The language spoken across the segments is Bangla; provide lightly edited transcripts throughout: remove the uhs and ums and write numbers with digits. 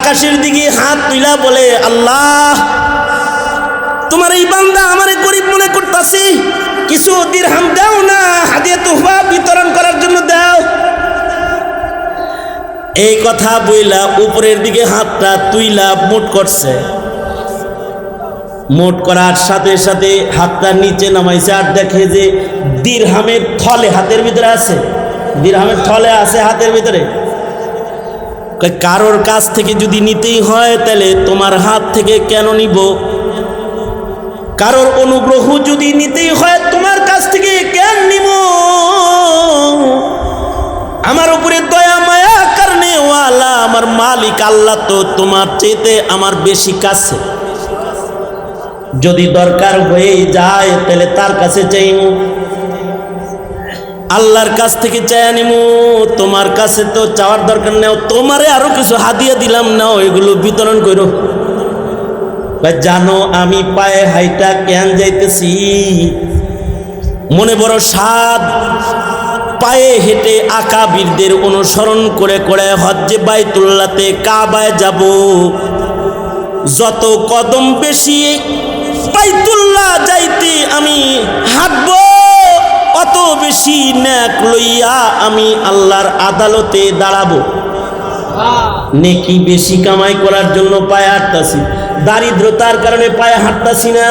আকাশের দিকে হাত তুইলা বলে, আল্লাহ তোমার এই বান্দা আমারে গরিব মনে করতাছি, কিছু দিরহাম দাও না, হাদিয়া তোহফা বিতরণ করার জন্য দাও। এই কথা বইলা উপরের দিকে হাতটা তুইলা মুট করছে। মুট করার সাথে সাথে হাতটা নিচে নামাইছে, আর দেখে যে দিরহামের থলে হাতের ভিতরে আছে, দিরহামের থলে আছে হাতের ভিতরে। কারোর কাছ থেকে যদি নিতেই হয় তাহলে তোমার হাত থেকে কেন নিব? কারোর অনুগ্রহ যদি নিতেই হয় তোমার কাছ থেকে কেন নিব? আমার উপরে দয়া মায়া কারণে ওয়ালা আমার মালিক আল্লাহ তো তোমার চাইতে আমার বেশি কাছে। যদি দরকার হয়ে যায় তাহলে তার কাছে চাইমু, আল্লাহর কাছ থেকে চাই নিমু। তোমার কাছে তো চাওয়ার দরকার নেই, তোমারে আরো কিছু হাদিয়া দিলাম, নাও এগুলো বিতরণ করো। জানো আমি পায়ে হাইটা কেন যাইতেছি? মনে বড় স্বাদ, পায়ে হেঁটে আকাবিরদের অনুসরণ করে করে হজ্জে বাইতুল্লাহতে কাবায় যাব। যত কদম বেশি বাইতুল্লাহ যাইতে আমি হাঁটবো, অত বেশি নেক লইয়া আমি আল্লাহর আদালতে দাঁড়াবো। নেকি বেশি কামাই করার জন্য পায়ে হাঁটতাছি, দারিদ্রতার কারণে পায়ে হাঁটতাছি না।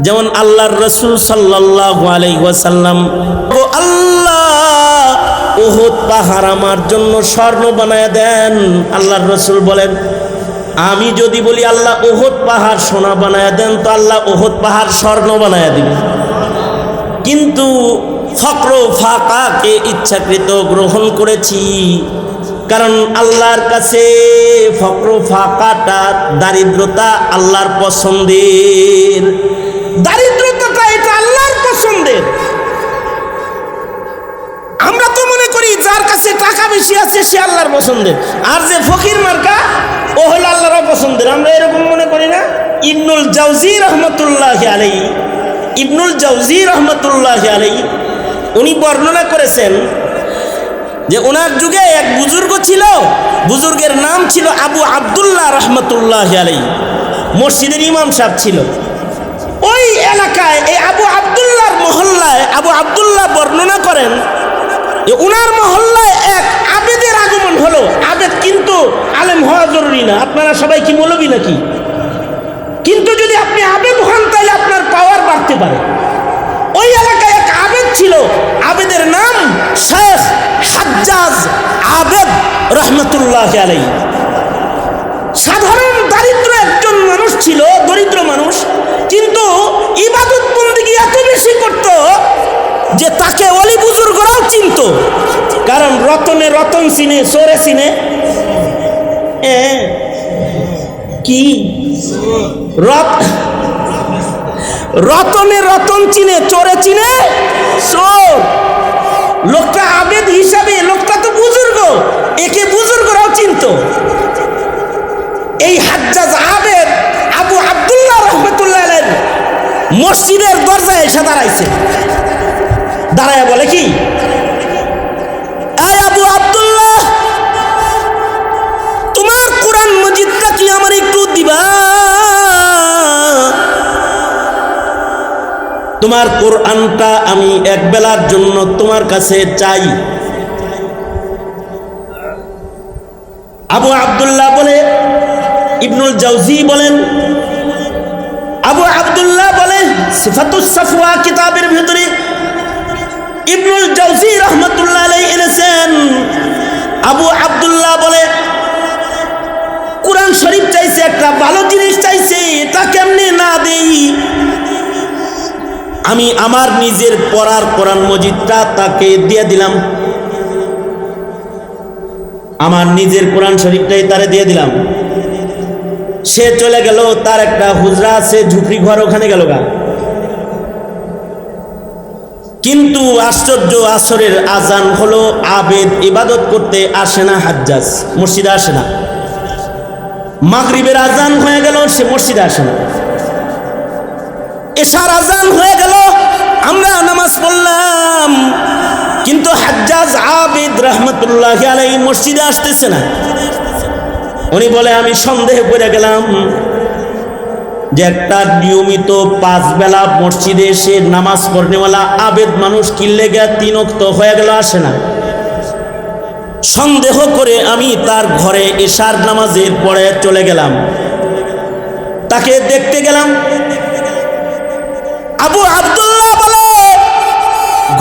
যেমন আল্লাহর রাসূল সাল্লাল্লাহু আলাইহি ওয়াসাল্লাম, ও আল্লাহ উহুদ পাহাড় আমার জন্য স্বর্ণ বানায়া দেন। আল্লাহর রাসূল বলেন, আমি যদি বলি আল্লাহ উহুদ পাহাড় সোনা বানায়া দেন, তো আল্লাহ উহুদ পাহাড় স্বর্ণ বানায়া দিবেন। কিন্তু ফকর ফাকাকে ইচ্ছাকৃত গ্রহণ করেছি, কারণ আল্লাহর কাছে ফকর ফাকাটা, দারিদ্রতা আল্লাহর পছন্দের। দারিদ্রতাটা এটা আল্লাহর পছন্দের। আমরা তো মনে করি যার কাছে টাকা বেশি আছে সে আল্লাহর পছন্দের, আর যে ফকির মার্কা ও হলো আল্লাহর অপছন্দের। আমরা এরকম মনে করি না? ইবনুল জাওজি রাহমাতুল্লাহি আলাইহি, ইবনুল জাওজি রাহমাতুল্লাহি আলাইহি উনি বর্ণনা করেছেন যে ওনার যুগে এক বুজুর্গ ছিল, বুজুর্গের নাম ছিল আবু আব্দুল্লাহ রাহমাতুল্লাহি আলাইহি, মসজিদের ইমাম সাহেব ছিল। ওই এলাকায় এই আবু আব্দুল্লাহর মহল্লায় আবু আব্দুল্লাহ বর্ণনা করেন যে ওনার মহল্লায় এক আবেদের আগমন হলো। আবেদ কিন্তু আলেম হওয়া জরুরি না, আপনারা সবাই কি মৌলবি নাকি? কিন্তু যদি আপনি আবেদ হন তাহলে আপনার পাওয়ার বাড়তে পারে। ওই এলাকায় এক আবেদ ছিল, আবেদের নাম শেখ হাজ্জাজ আবেদ রাহমাতুল্লাহি আলাইহি। সাধারণ দারিদ্র একজন মানুষ ছিল, দরিদ্র মানুষ, কিন্তু ইবাদত বন্দেগী এত বেশি করত যে তাকে ওলি বুজুর্গরাও চিনত। কারণ রতনে রতন চিনে, চোরে চিনে। কি রতনে রতন চিনে, চোরে চিনে চোর। লোকটা আবেদ হিসাবে, লোকটা তো বুজুর্গ, একে বুজুর্গরাও চিনত। এই হাজ্জাজ আবেদ আবু আব্দুল্লাহ রাহমাতুল্লাহ আলাইহি মসজিদের দরজায় এসে দাঁড়াইছে। দাঁড়ায় বলে কি, এই আবু আব্দুল্লাহ, তোমার কোরআন মজিদটা কি আমার একটু দিবা? তোমার কোরআনটা আমি এক বেলার জন্য তোমার কাছে চাই। আবু আব্দুল্লাহ বলে, ইবনুল জাওজি বলেন, আবু আব্দুল্লাহ বলে সিফাতুস সাফওয়া কিতাবের ভিতরে ইবনুল জাওজি রাহমাতুল্লাহ আলাইহি এনেছেন। আবু আব্দুল্লাহ বলে কোরআন শরীফ চাইছে, একটা ভালো জিনিস চাইছে, এটা কেমনে না দেই? আমি আমার নিজের পড়ার কোরআন মজিদটা তাকে দিয়ে দিলাম, আমার নিজের কোরআন শরীফটাই তারে দিয়ে দিলাম। সে চলে গেল, তার একটা হুজরা আছে, ঝুপড়ি ঘর, ওখানে গেল গা। কিন্তু আশ্চর্য, আসরের আজান হলো, আবেদ ইবাদত করতে আসে না, হাজ্জাজ মসজিদে আসে না। মাগরিবের আজান হয়ে গেল, সে মসজিদে আসে না। এশার আজান হয়ে গেল, আমরা নামাজ পড়লাম, কিন্তু হাজ্জাজ আবেদ রাহমাতুল্লাহি আলাইহি মসজিদে আসতেছে না। উনি বলে আমি সন্দেহে পড়ে গেলাম যে একটা নিয়মিত 5 বেলা মসজিদে এসে নামাজ পড়নেওয়ালা আবেদ মানুষ কি লেগে 3 ওয়াক্ত হয়ে গেল আসে না। সন্দেহ করে আমি তার ঘরে এশার নামাজের পরে চলে গেলাম, তাকে দেখতে গেলাম। আবু আব্দুল্লাহ বলে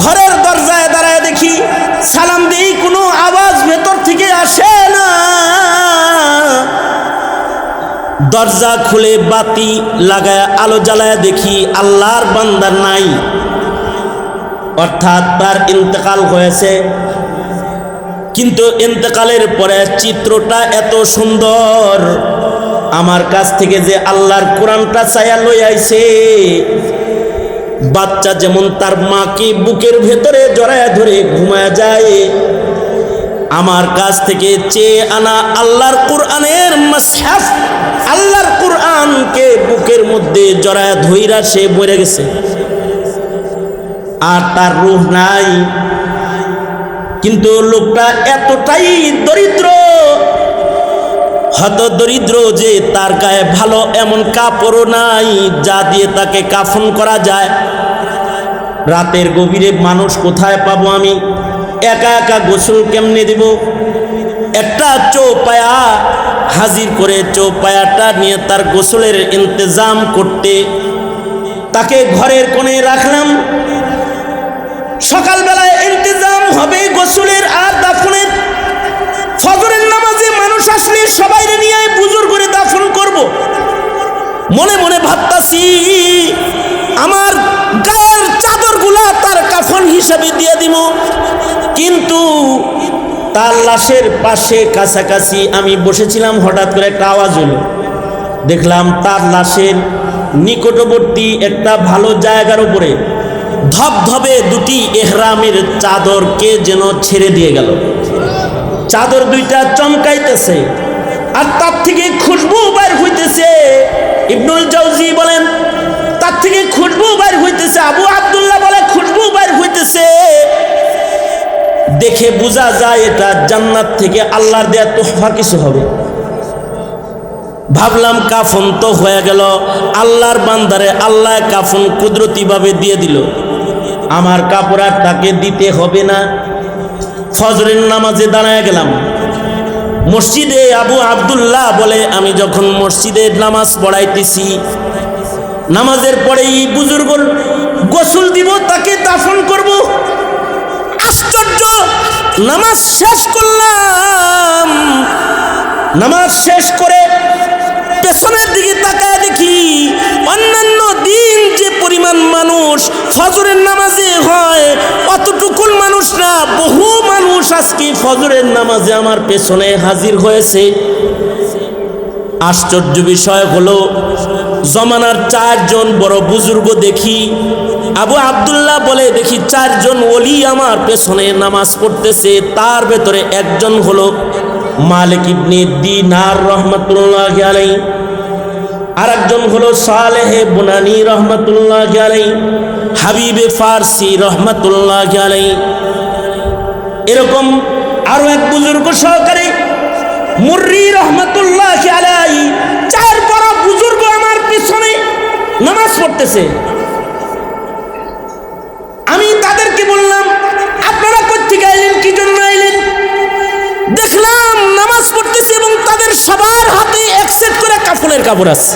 ঘরের দরজায় দাঁড়ায় দেখি সালাম দিই, কোনো আওয়াজ ভেতর থেকে আসে না। দরজা খুলে বাতি লাগায় আলো জ্বালায় দেখি আল্লাহর বান্দা নাই, অর্থাৎ তার ইন্তেকাল হয়েছে। কিন্তু ইন্তেকালের পরে চিত্রটা এত সুন্দর, আমার কাছ থেকে যে আল্লাহর কোরআনটা চায়া লই আইছে, বাচ্চা যেমন তার মাকে বুকের ভেতরে জড়ায় ধরে ঘুমায় যায়, আমার কাছ থেকে চেয়ে আনা আল্লাহর কোরআনের মাসহাফ, আল্লাহর কোরআনকে বুকের মধ্যে জড়ায় ধইরা সে মরে গেছে, আর তার রূহ নাই। কিন্তু লোকটা এতটাই দরিদ্র, হত দরিদ্র যে তার গায়ে ভালো এমন কাপড়ও নাই যা দিয়ে তাকে কাফন করা যায়। রাতের গভীরে মানুষ কোথায় পাবো আমি? একা একা গোসল কেমনে দেব? একটা চৌপায়া হাজির করে চৌপায়াটা নিয়ে তার গোসলের ইন্তজাম করতে তাকে ঘরের কোণে রাখলাম। সকালবেলায় ইন্তজাম হবে গোসলের আর দাফনের। ফজরের নামাজে মানুষ আসলে সবাই নিয়ে বুজুর করে দাফন করব। মনে মনে ভাবতাছি আমার গায়ের চাদরগুলা তার কাফন হিসাবে দিয়ে দিব। কিন্তু তার লাশের পাশে কাছাকাছি আমি বসেছিলাম, হঠাৎ করে একটা আওয়াজ হলো। দেখলাম তার লাশের নিকটবর্তী একটা ভালো জায়গার উপরে ধবধবে 2টি এহরামের চাদরকে যেন ছেড়ে দিয়ে গেল। চাদর 2টা চমকাইতেছে আর তার থেকে খুশবু বাইর হইতেছে। ইবনুল জাওজি বলেন তার থেকে খুশবু বাইর হইতেছে। আবু আব্দুল্লাহ বলে খুশবু বাইর হইতেছে। দেখে বোঝা যায় এটা জান্নাত থেকে আল্লাহর দেয়া তোহফা কিছু হবে। ভাবলাম কাফন তো হয়ে গেল, আল্লাহর বান্দারে আল্লাহ কাফন কুদরতিভাবে দিয়ে দিল, আমার কাপড় আর তাকে দিতে হবে না। ফজরের নামাজে দাঁড়ায় গেলাম মসজিদে। আবু আব্দুল্লাহ বলে আমি যখন মসজিদে নামাজ পড়াইতেছি, নামাজের পরেই বুজুর্গ গোসল দিব, তাকে দাফন করব। আশ্চর্য, নামাজ শেষ করলাম, নামাজ শেষ করে পেছনের দিকে তাকায় দেখি অন্যান্য দিন যে পরিমাণ মানুষ ফজরের নামাজে হয় অতটুকুন মানুষ না, বহু মানুষ আজকে ফজরের নামাজে আমার পেছনে হাজির হয়েছে। আশ্চর্য বিষয় হলো জমানার 4 জন বড় বুজুর্গ দেখি। আবু আব্দুল্লাহ বলে দেখি 4 জন ওলি আমার পেছনে নামাজ পড়তেছে। তার ভেতরে একজন হলো মালিক ইবনে দিনার রহমাতুল্লাহি আলাইহি, আর একজন হলো সালেহে বুনানি রহমাতুল্লাহি আলাইহি, হাবিবে ফারসি রহমাতুল্লাহি আলাইহি। এরকম আরো এক বুজুর্গ সহকারে মুররি রহমাতুল্লাহি আলাইহি, 4 বড় বুজুর্গ আমার পিছনে নামাজ পড়তেছে। আমি তাদেরকে বললাম আপনারা কোত্থেকে আইলেন, কি জন্য আইলেন? দেখলাম নামাজ পড়তেছে এবং তাদের সবার হাতে এক সেট করে কাফনের কাপড় আছে।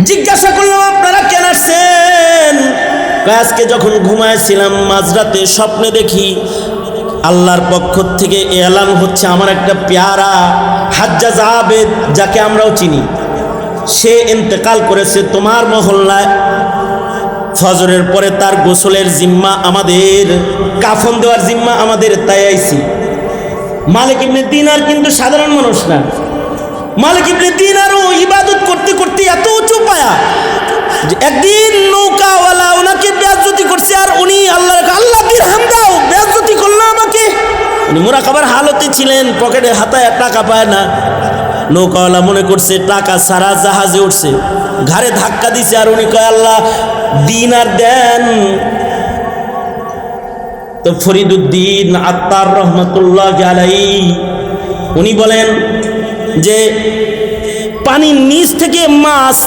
জিজ্ঞাসা করলাম আপনারা কেন আসছেন? আজকে যখন ঘুমাইছিলাম মাঝরাতে স্বপ্নে দেখি আল্লাহর পক্ষ থেকে এলান হচ্ছে আমার একটা পেয়ারা হাজ্জাজ আবেদ, যাকে আমরাও চিনি, সে ইন্তেকাল করেছে তোমার মহল্লায়। ফজরের পরে তার গোসলের জিম্মা আমাদের, কাফন দেওয়ার জিম্মা আমাদের, তাই আইছি। মালিক ইবনে দিনার কিন্তু সাধারণ মানুষ না। মালিক ইবনে দিনারও ইবাদত করতে করতে এত উঁচু পায়া যে একদিন নৌকাওয়ালা ওনাকে বেয়াজ্জতি করছে, আর উনি আল্লাহ দিরহাম দাও, বেয়াজ্জতি করলো আমাকে। উনি মুরাকাবার হালতে ছিলেন, পকেটে হাতায় টাকা পায় না। নৌকাওয়ালা মনে করছে টাকা সারা জাহাজে উঠছে, ঘাড়ে ধাক্কা দিছে, আর উনি কয় আল্লাহ দিনার দেন। তো ফরিদুদ্দিন আত্তার রহমতুল্লাহ আলাইহি উনি বলেন যে পানির নিচ থেকে মাছ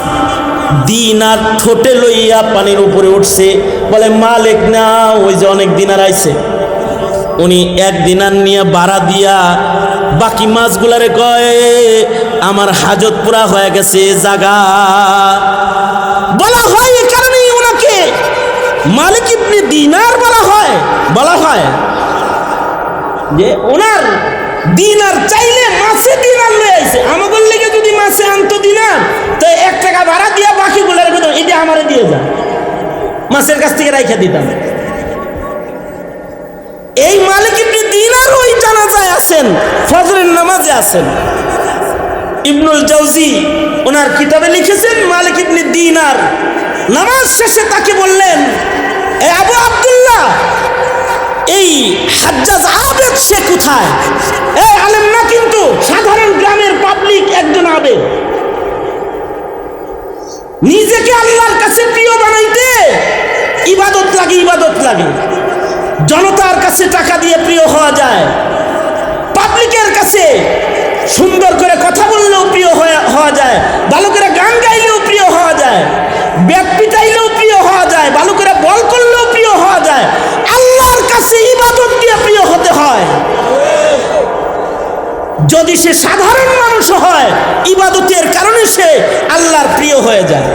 দিনার ঠোঁটে লইয়া পানির উপরে উঠছে। বলে মালিক না, ওই যে অনেক দিনার আইছে। উনি এক দিনার নিয়ে বাড়া দিয়া বাকি মাছগুলারে কয় আমার হাজত পুরা হয়ে গেছে জাগা। বলা হয় এই কারণেই ওনাকে মালিক ইবনে দিনার বলা হয় যে ওনার দিনার চাইলে মাছে দিনার লয়ে আইছে। আমাদের লেগে যদি মাছে আনতো দিনার, তো 1 টাকা ভাড়া দিয়া বাকিগুলার কথা এটা আমারে দিয়ে যা, মাছের কাছ থেকে রাইখা দিতাম। এই মালিক ইবনে দিনার ওই জানাজায় আছেন, ফজরের নামাজে আছেন। ইবনুল জাওজি ওনার কিতাবে লিখেছেন মালিক ইবনে দিনার নামাজ শেষে তাকে বললেন, এ আবু আব্দুল্লাহ, এই হাজ্জাজ আবেদ সে কোথায়? এই আলেম না কিন্তু, সাধারণ গ্রামের পাবলিক একজন আবেদ। নিজেকে আল্লাহর কাছে প্রিয় বানাইতে ইবাদত লাগে। জনতার কাছে টাকা দিয়ে প্রিয় হওয়া যায়, পাবলিকের কাছে সুন্দর করে কথা বললেও প্রিয় হওয়া যায়, ভালো করে গান গাইলেও প্রিয় হওয়া যায়, ব্যাট পিটাইলেও প্রিয় হওয়া যায়, ভালো করে বল করলেও প্রিয় হওয়া যায়। আল্লাহর কাছে ইবাদত দিয়ে প্রিয় হতে হয়। যদি সে সাধারণ মানুষ হয়, ইবাদতের কারণে সে আল্লাহর প্রিয় হয়ে যায়।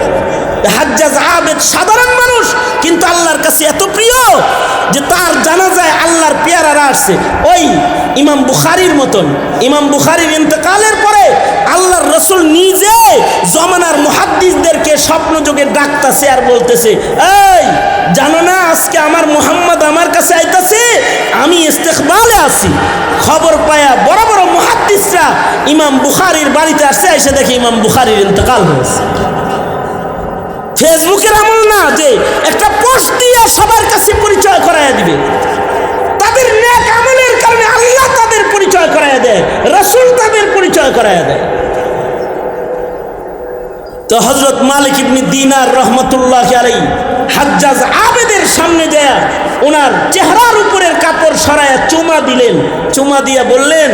হাজ্জাজ আবেদ সাধারণ মানুষ, কিন্তু আল্লাহর কাছে এত প্রিয় যে তার জানাজায় আল্লাহর পেয়ারারা আসছে। ওই ইমাম বুখারীর মতন, ইমাম বুখারীর ইন্তেকালের পরে আল্লাহর রাসূল নিজে জমানার মুহাদ্দিসদেরকে স্বপ্নযোগে ডাকতেছে আর বলতেছে, এই জানো না আজকে আমার মুহাম্মদ আমার কাছে আইতাছে, আমি ইস্তেকবালে আছি। খবর পায়া বড় বড় মুহাদ্দিসরা ইমাম বুখারীর বাড়িতে আসছে, এসে দেখে ইমাম বুখারীর ইন্তেকাল হয়েছে। ফেসবুকের আমল না যে একটা পোস্ট দিয়ে সবার কাছে পরিচয় করাইয়া দিবে। তাদের নেক আমলের কারণে আল্লাহ তাদের পরিচয় করাইয়া দেয়, রাসূল তাদের পরিচয় করাইয়া দেয়। তো হযরত মালিক ইবনে দিনার রহমতুল্লাহি আলাইহি হাজ্জাজ আবেদের সামনে যায় ওনার চেহারার উপরের কাপড় সরায়া চুমা দিলেন। চুমা দিয়ে বললেন,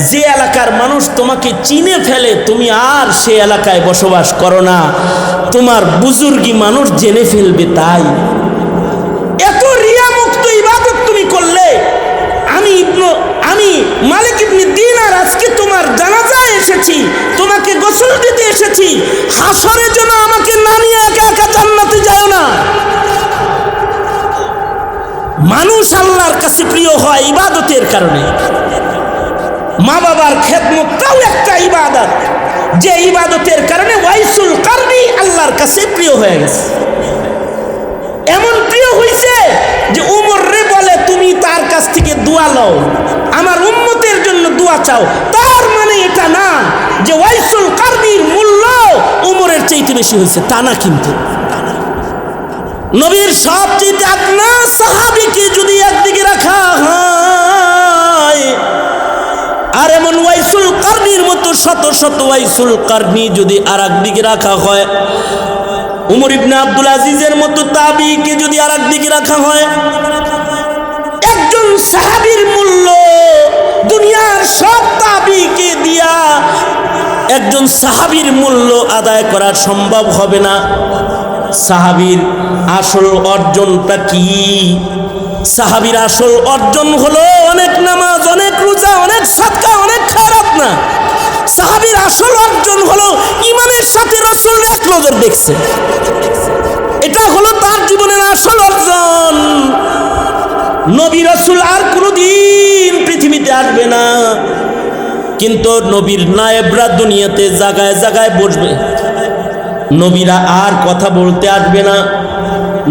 যে এলাকার মানুষ তোমাকে চিনে ফেলে তুমি আর সে এলাকায় বসবাস করো না, তোমার বুজুর্গি মানুষ জেনে ফেলবে। তাই এত রিয়া মুক্ত ইবাদত তুমি করলে, আমি মালিক ইবনে দিনার আজকে তোমার জানাজায় এসেছি, তোমাকে গোসল দিতে এসেছি, হাসরের জন্য আমাকে না নিয়ে একা একা জান্নাতে যায় না। মানুষ আল্লাহর কাছে প্রিয় হয় ইবাদতের কারণে। মা বাবার খেদমতটাও একটা ইবাদত, যে ইবাদতের কারণে ওয়াইসুল কারনি আল্লাহর কাছে প্রিয় হয়ে গেছে। এমন প্রিয় হয়েছে যে উমর রে বলে তুমি তার কাছ থেকে দোয়া লও, আমার উম্মতের জন্য দোয়া চাও। তার মানে এটা না যে ওয়াইসুল কারনির মূল্য উমরের চাইতে বেশি হয়েছে, তা না। কিন্তু নবীর সবচেয়ে আপনা সাহাবীকে যদি একদিকে রাখা হয়, আর এমন ওয়াইসুল কারনির মতো শত শত ওয়াইসুল কারনি যদি আর একদিকে রাখা হয়, উমর ইবনে আব্দুল আজিজের মতো তাবিকে যদি আর একদিকে রাখা হয়, একজন সাহাবীর মূল্য দুনিয়ার সব তাবিকে দিয়া একজন সাহাবীর মূল্য আদায় করা সম্ভব হবে না। সাহাবীর আসল অর্জনটা কি? সাহাবীর আসল অর্জন হলো অনেক নামাজ, অনেক রোজা, অনেক সাদকা, অনেক খায়রাত না। সাহাবীর আসল অর্জন হলো ঈমানের সাথে রাসূল এক নজর দেখছে। এটা হলো তার জীবনের আসল অর্জন। নবী রাসূল আর কোনোদিন পৃথিবীতে আসবে না, কিন্তু নবীর নায়েবরা দুনিয়াতে জায়গায় জায়গায় বসবে। নবীরা আর কথা বলতে আসবে না,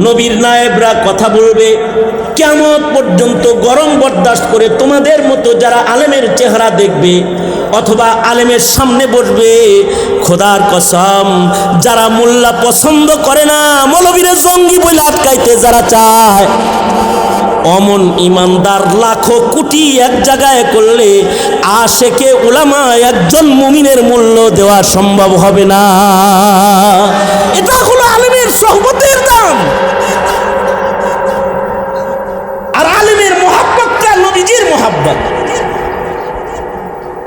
নবীর নায়েবরা কথা বলবে। কিয়ামত পর্যন্ত গরম বরদাস্ত করে তোমাদের মতো যারা আলেমের চেহারা দেখবে অথবা আলেমের সামনে বসবে, খোদার কসম যারা মোল্লা পছন্দ করে না, মৌলবীরে জঙ্গি বলে আটকাইতে যারা চায়, অমন ইমানদার লাখো কোটি এক জায়গায় করলে আশেকে উলামা একজন মুমিনের মূল্য দেওয়া সম্ভব হবে না। এটা হলো আলেমের সোহবতের দাম। আর আলেমের মোহাব্বতটা নবীজির মোহাব্বত।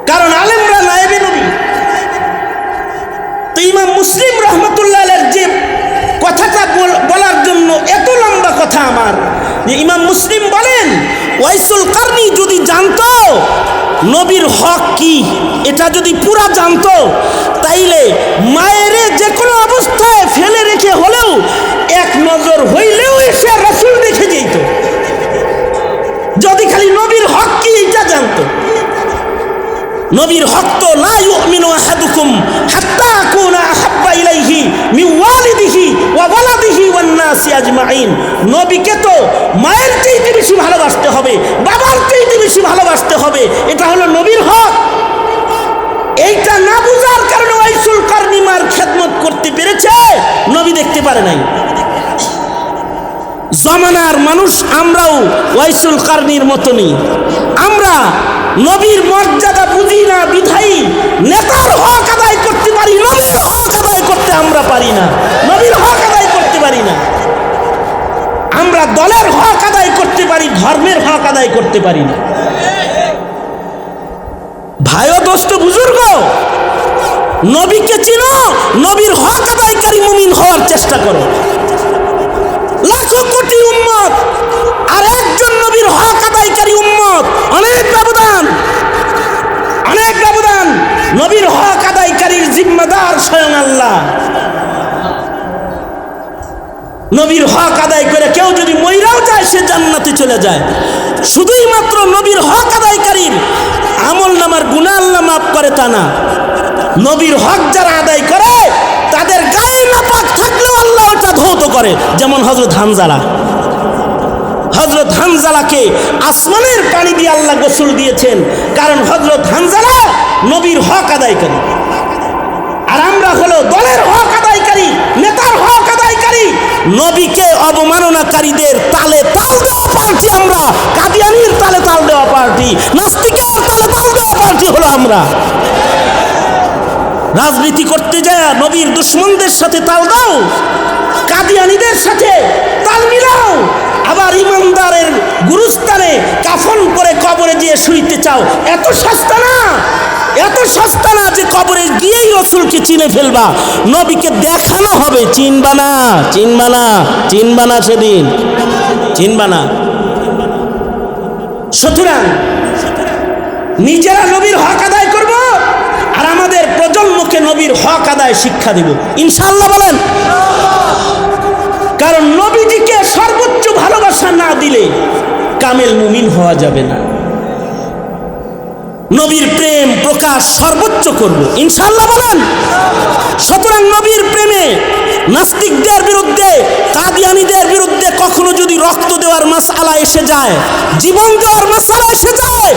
কারণ আলেমরা নায়েবে নবী। তো ইমাম মুসলিম রহমতুল্লাহ আলাইহির যে কথাটা বলার জন্য এত লম্বা কথা আমার, যে ইমাম মুসলিম বলেন ওয়াইসুল কারনি যদি জানতো নবীর হক কি, এটা যদি পুরা জানতো, তাইলে মায়েরে যে কোনো অবস্থায় ফেলে রেখে হলেও এক নজর হইলেও এসে রাসূল দেখে যেত, যদি খালি নবীর হক কি এটা জানতো। নবীর হক তো লা ইউমিনু আহাদুকুম হাত্তা আকুনা আহাব্বা ইলাইহি মিন ওয়ালিদিহি ওয়া ওয়ালাদিহি ওয়ান নাসি আজমাইন। নবীকে তো মায়ের চাইতে বেশি ভালোবাসতে হবে, বাবার চাইতে বেশি ভালোবাসতে হবে, এটা হলো নবীর হক। এইটা না বুঝার কারণে ওয়াইসুল কারনি মার খেদমত করতে পেরেছে, নবী দেখতে পারে নাই। জমানার মানুষ আমরাও ওয়াইসুল কারনির মতনই, আমরা নবীর মর্যাদা বুঝি না বিধায়ী নেতার হক আদায় করতে পারি, নবীর হক আদায় করতে আমরা পারি না, নবীর হক আদায় করতে পারি না। আমরা দলের হক আদায় করতে পারি, ধর্মের হক আদায় করতে পারি না। ভাই ও দোস্ত বুজুর্গ, নবীকে চিনো, নবীর হক আদায়কারী মুমিন হওয়ার চেষ্টা করো। লাখো কোটি উম্মত আর একজন নবীর হক আদায়কারী উম্মত, অনেক ব্যবধান, অনেক ব্যবধান। নবীর হক আদায়কারীর জিম্মাদার স্বয়ং আল্লাহ। নবীর হক আদায় করে কেউ যদি মইরাও যায় সে জান্নাতে চলে যায়। শুধুই মাত্র নবীর হক আদায়কারীর আমল নামার গুনাহ আল্লাহ মাফ করে তা না, নবীর হক যারা আদায় করে তাদের গায়ে নাপাক থাকলেও আল্লাহ ওটা ধৌত করে। যেমন হযরত হানজালা, হযরত হানজালাকে আসমানের পানি দিয়ে আল্লাহ গোসল দিয়েছেন, কারণ হযরত হানজালা নবীর হক আদায়কারী। আর আমরা হলো দলের হক আদায়কারী, নেতার হক আদায়কারী, নবীকে অবমাননাকারীদের তালে তাল দেওয়া পার্টি আমরা, কাদিয়ানির তালে তাল দেওয়া পার্টি, নাস্তিকের তালে তাল দেওয়া পার্টি হলো আমরা। রাজনীতি করতে যায় নবীর দুশ্মনদের সাথে তাল দাও, কাদিয়ানীদের সাথে তাল মিলাও, আবার ইমানদারের গুরুস্থানে কাফন করে কবরে গিয়ে শুইতে চাও। এত সস্তা না, এত সস্তা না যে কবরে গিয়েই রাসূলকে চিনে ফেলবা। নবীকে দেখানো হবে, চিনবা না, চিনবা না, চিনবা না, সেদিন চিনবা না। সুতরাং নিজেরা নবীর হক আদায় করব আর আমাদের প্রজন্মকে নবীর হক আদায় শিক্ষা দেব, ইনশাআল্লাহ বলেন। কারণ নবীজিকে সর্বোচ্চ ভালোবাসা না দিলে কামেল মুমিন হওয়া যাবে না। নবীর প্রেম প্রকাশ সর্বোচ্চ করব, ইনশাআল্লাহ বলেন। সুতরাং নবীর প্রেমে নাস্তিকদের বিরুদ্ধে, কাদিয়ানীদের বিরুদ্ধে কখনো যদি রক্ত দেওয়ার মাসআলা এসে যায়, জীবন দেওয়ার মাসআলা এসে যায়,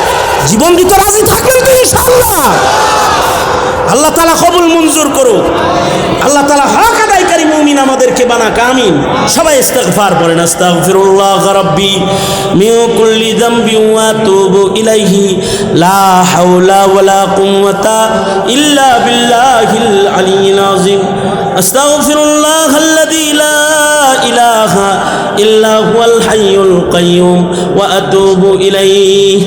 জীবন দিতে রাজি থাকবেন তো ইনশাআল্লাহ? আল্লাহ তাআলা কবুল মঞ্জুর করুক, আল্লাহ তাআলা হক আদায়কারী মুমিন আমাদেরকে বানাক, আমিন। সবাই ইস্তিগফার করেন, আস্তাগফিরুল্লাহ রাব্বি মিন কুল্লি যামবি ওয়া আতুবু ইলাইহি লা হাওলা ওয়ালা কুওয়াতা ইল্লা বিল্লাহিল আলিয়্যিল আযীম। আস্তাগফিরুল্লাহাল্লাযী লা ইলাহা ইল্লা হুয়াল হাইয়ুল কাইয়্যুম ওয়া আতুবু ইলাইহি।